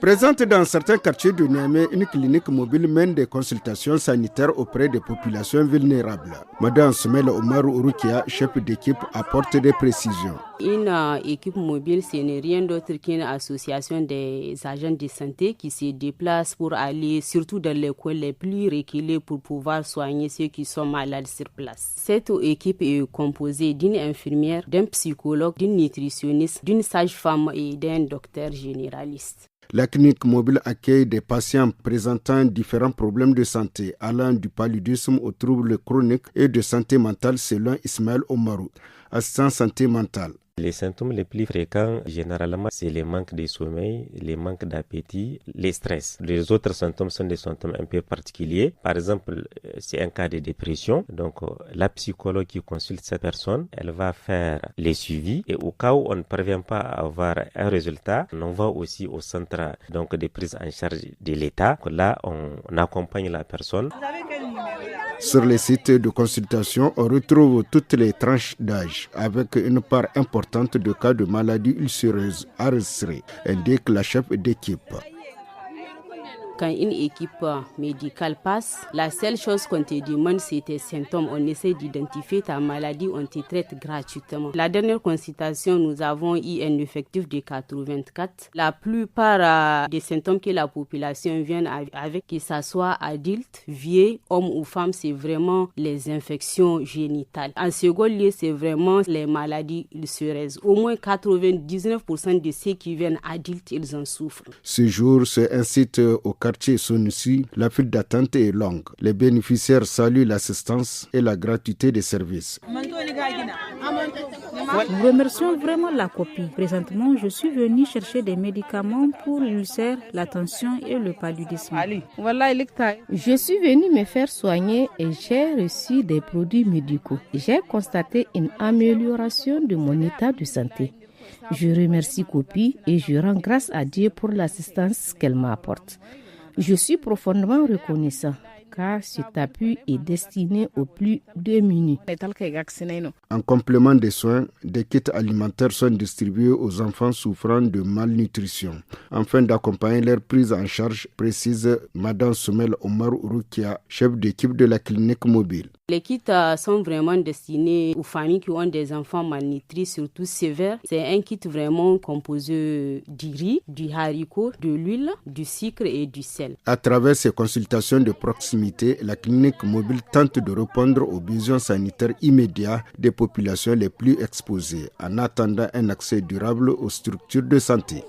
Présente dans certains quartiers de Niamey, une clinique mobile mène des consultations sanitaires auprès des populations vulnérables. Madame Soumela Omar Urukia, chef d'équipe, apporte des précisions. Une équipe mobile, ce n'est rien d'autre qu'une association des agents de santé qui se déplacent pour aller surtout dans les coins les plus reculés pour pouvoir soigner ceux qui sont malades sur place. Cette équipe est composée d'une infirmière, d'un psychologue, d'une nutritionniste, d'une sage-femme et d'un docteur généraliste. La clinique mobile accueille des patients présentant différents problèmes de santé, allant du paludisme aux troubles chroniques et de santé mentale selon Ismaël Omarou, assistant santé mentale. Les symptômes les plus fréquents, généralement, c'est le manque de sommeil, le manque d'appétit, le stress. Les autres symptômes sont des symptômes un peu particuliers. Par exemple, c'est un cas de dépression. Donc, la psychologue qui consulte cette personne, elle va faire les suivis. Et au cas où on ne parvient pas à avoir un résultat, on va aussi au centre de prise en charge de l'État. Là, on accompagne la personne. Sur les sites de consultation, on retrouve toutes les tranches d'âge, avec une part importante de cas de maladies ulcéreuses enregistrés, indique la chef d'équipe. Quand une équipe médicale passe, la seule chose qu'on te demande, c'est tes symptômes. On essaie d'identifier ta maladie, on te traite gratuitement. La dernière consultation, nous avons eu un effectif de 84. La plupart des symptômes que la population vient avec, que ce soit adulte, vieux, homme ou femme, c'est vraiment les infections génitales. En second lieu, c'est vraiment les maladies ulcéreuses. Au moins 99% de ceux qui viennent adultes, ils en souffrent. Ce jour, c'est un site au quartier Sonoussi, la file d'attente est longue. Les bénéficiaires saluent l'assistance et la gratuité des services. Nous remercions vraiment la copie. Présentement, je suis venue chercher des médicaments pour l'ulcère, la tension et le paludisme. Je suis venue me faire soigner et j'ai reçu des produits médicaux. J'ai constaté une amélioration de mon état de santé. Je remercie Copie et je rends grâce à Dieu pour l'assistance qu'elle m'apporte. Je suis profondément reconnaissant car cet appui est destiné aux plus démunis. En complément des soins, des kits alimentaires sont distribués aux enfants souffrant de malnutrition, afin d'accompagner leur prise en charge, précise Madame Soumela Omar Urukia, chef d'équipe de la clinique mobile. Les kits sont vraiment destinés aux familles qui ont des enfants malnutris, surtout sévères. C'est un kit vraiment composé du riz, du haricot, de l'huile, du sucre et du sel. À travers ces consultations de proximité, la clinique mobile tente de répondre aux besoins sanitaires immédiats des populations les plus exposées, en attendant un accès durable aux structures de santé.